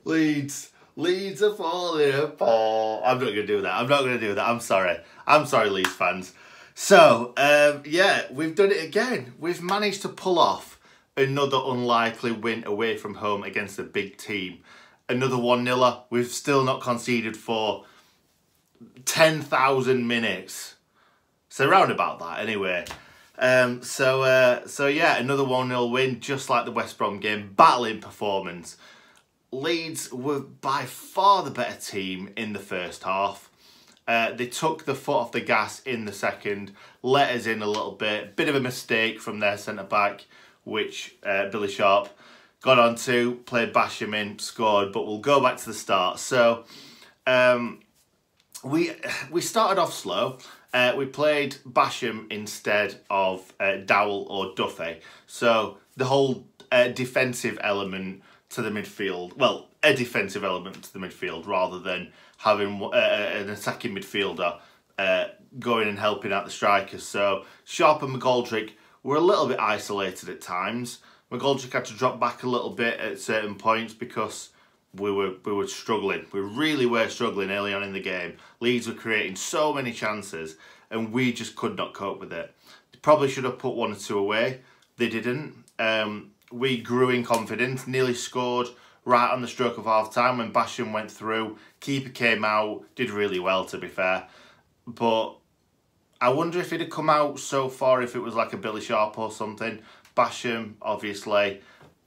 Leeds are falling apart. I'm not going to do that. I'm not going to do that. I'm sorry. I'm sorry, Leeds fans. So, yeah, we've done it again. We've managed to pull off another unlikely win away from home against a big team. Another 1-0. We've still not conceded for 10,000 minutes. So around about that anyway. So yeah, another 1-0 win, just like the West Brom game. Battling performance. Leeds were by far the better team in the first half. They took the foot off the gas in the second, let us in a little bit. Bit of a mistake from their centre-back, which Billy Sharp got onto, played Basham in, scored, but we'll go back to the start. So we started off slow. We played Basham instead of Dowell or Duffy. So the whole defensive element to the midfield, well, a defensive element to the midfield rather than having an attacking midfielder going and helping out the strikers. So Sharp and McGoldrick were a little bit isolated at times. McGoldrick had to drop back a little bit at certain points because we were struggling. We really were struggling early on in the game. Leeds were creating so many chances and we just could not cope with it. They probably should have put 1 or 2 away. They didn't. We grew in confidence, nearly scored right on the stroke of half time when Basham went through. Keeper came out, did really well to be fair. But I wonder if it had come out so far if it was like a Billy Sharp or something. Basham, obviously,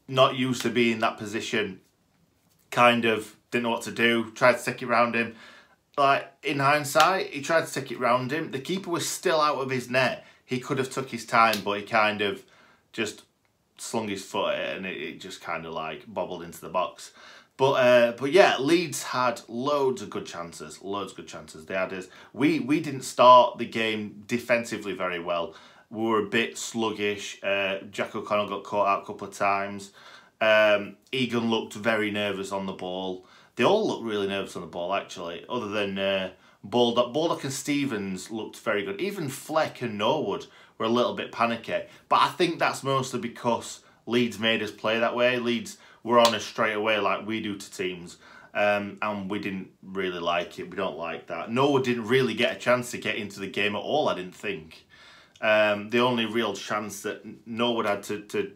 not used to being in that position, kind of didn't know what to do, tried to stick it round him. Like, in hindsight, he tried to stick it round him. The keeper was still out of his net. He could have took his time, but he kind of just slung his foot at it and it just kind of like bobbled into the box. But yeah, Leeds had loads of good chances. Loads of good chances. They had us. We didn't start the game defensively very well. We were a bit sluggish. Jack O'Connell got caught out a couple of times. Egan looked very nervous on the ball. They all looked really nervous on the ball, actually, other than Baldock. Baldock and Stevens looked very good. Even Fleck and Norwood were a little bit panicky. But I think that's mostly because Leeds made us play that way. Leeds were on us straight away like we do to teams. And we didn't really like it. We don't like that. Norwood didn't really get a chance to get into the game at all, I didn't think. The only real chance that Norwood had to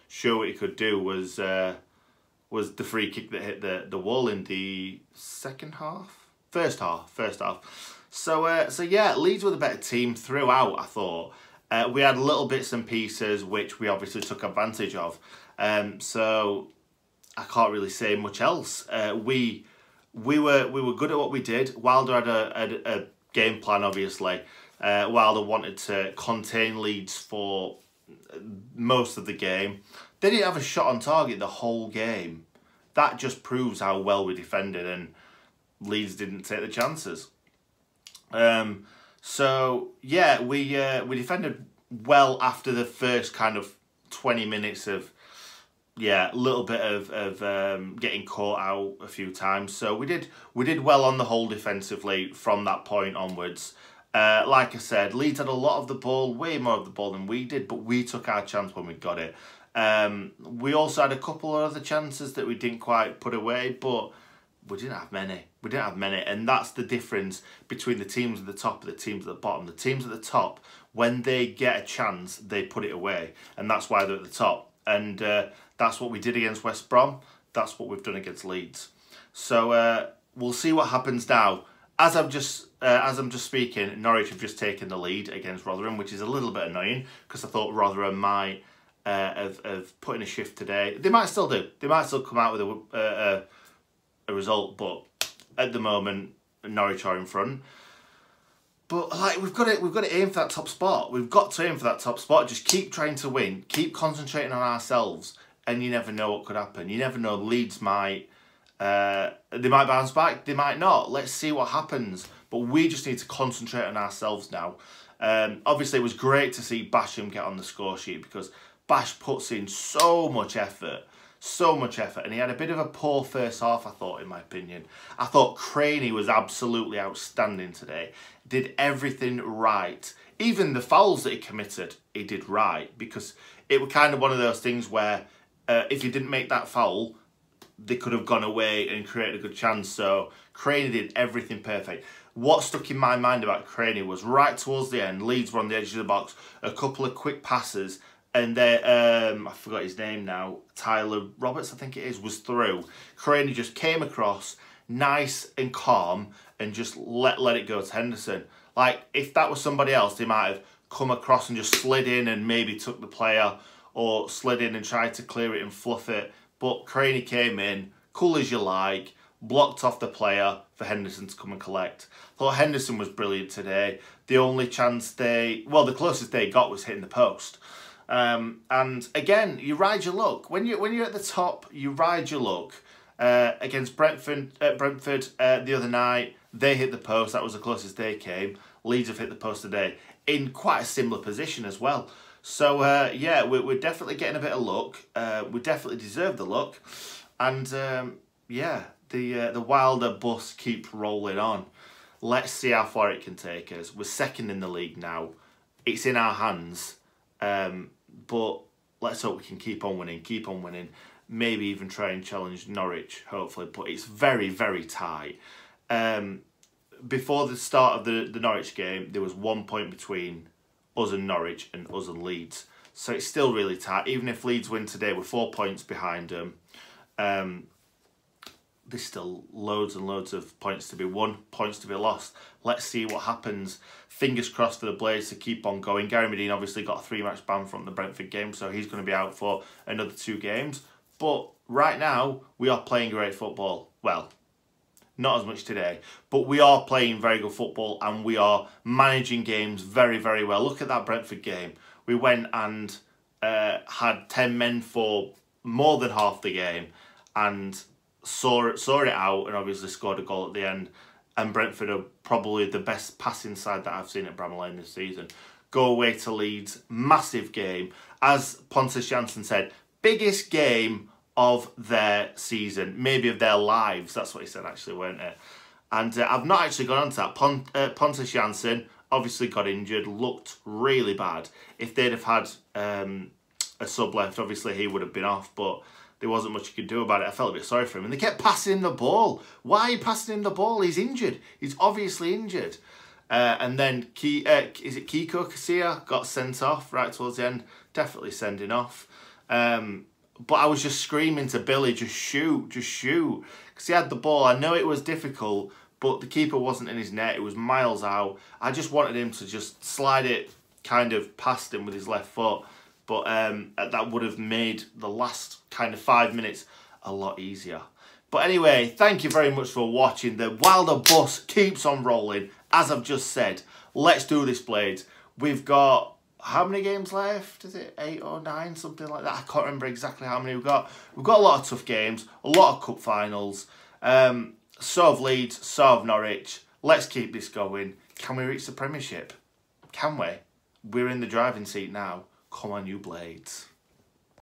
show what he could do was the free kick that hit the wall in the second half? First half. So yeah, Leeds were the better team throughout, I thought. We had little bits and pieces which we obviously took advantage of. So I can't really say much else. We were good at what we did. Wilder had a game plan, obviously. Wilder wanted to contain Leeds for most of the game. They didn't have a shot on target the whole game. That just proves how well we defended and Leeds didn't take the chances. So yeah, we defended well after the first kind of 20 minutes of a little bit of getting caught out a few times. So we did well on the whole defensively from that point onwards. Like I said, Leeds had a lot of the ball, way more of the ball than we did, but we took our chance when we got it. We also had a couple of other chances that we didn't quite put away, but we didn't have many. And that's the difference between the teams at the top and the teams at the bottom. The teams at the top, when they get a chance, they put it away, and that's why they're at the top. And that's what we did against West Brom. That's what we've done against Leeds. So we'll see what happens now. As I'm just speaking, Norwich have just taken the lead against Rotherham, which is a little bit annoying because I thought Rotherham might have put in a shift today. They might still do. They might still come out with a result, but at the moment Norwich are in front. But like we've got to aim for that top spot. We've got to aim for that top spot. Just keep trying to win. Keep concentrating on ourselves, and you never know what could happen. You never know. Leeds might. They might bounce back, they might not. Let's see what happens. But we just need to concentrate on ourselves now. Obviously, it was great to see Basham get on the score sheet because Bash puts in so much effort. And he had a bit of a poor first half, I thought, in my opinion. I thought Craney was absolutely outstanding today. Did everything right. Even the fouls that he committed, he did right. Because it was kind of one of those things where if you didn't make that foul, they could have gone away and created a good chance. So Craney did everything perfect. What stuck in my mind about Craney was right towards the end, Leeds were on the edge of the box, a couple of quick passes, and they, I forgot his name now, Tyler Roberts, I think it is, was through. Craney just came across, nice and calm, and just let it go to Henderson. Like, if that was somebody else, they might have come across and just slid in and maybe took the player, or slid in and tried to clear it and fluff it. But Craney came in, cool as you like, blocked off the player for Henderson to come and collect. Thought Henderson was brilliant today. The only chance the closest they got was hitting the post. And again, you ride your luck. When you're at the top, you ride your luck. Against Brentford the other night, they hit the post. That was the closest they came. Leeds have hit the post today in quite a similar position as well. So yeah, we're definitely getting a bit of luck. We definitely deserve the luck, and yeah, the Wilder bus keeps rolling on. Let's see how far it can take us. We're second in the league now. It's in our hands, but let's hope we can keep on winning. Maybe even try and challenge Norwich, hopefully. But it's very, very tight. Before the start of the Norwich game, there was 1 point between us and Norwich and us and Leeds. So it's still really tight. Even if Leeds win today, we're 4 points behind them. There's still loads and loads of points to be won, points to be lost. Let's see what happens. Fingers crossed for the Blades to keep on going. Gary Medine obviously got a 3-match ban from the Brentford game, so he's going to be out for another 2 games. But right now, we are playing great football. Well, not as much today, but we are playing very good football and we are managing games very, very well. Look at that Brentford game. We went and had 10 men for more than half the game and saw it out and obviously scored a goal at the end. And Brentford are probably the best passing side that I've seen at Bramall Lane this season. Go away to Leeds, massive game. As Pontus Jansson said, biggest game of their season, maybe of their lives. That's what he said, actually, weren't it? And I've not actually gone on to that. Pontus Jansson obviously got injured, looked really bad. If they'd have had a sub left, obviously he would have been off, but there wasn't much you could do about it. I felt a bit sorry for him. And they kept passing him the ball. Why are you passing him the ball? He's injured. He's obviously injured. And then, is it Kiko Casilla got sent off right towards the end? Definitely sending off. But I was just screaming to Billy, just shoot. Because he had the ball. I know it was difficult, but the keeper wasn't in his net. It was miles out. I just wanted him to just slide it kind of past him with his left foot. But that would have made the last kind of 5 minutes a lot easier. But anyway, thank you very much for watching. The Wilder bus keeps on rolling. As I've just said, let's do this, Blades. We've got... how many games left? Is it 8 or 9? Something like that. I can't remember exactly how many we've got. We've got a lot of tough games. A lot of cup finals. So have Leeds. So have Norwich. Let's keep this going. Can we reach the Premiership? Can we? We're in the driving seat now. Come on, you Blades.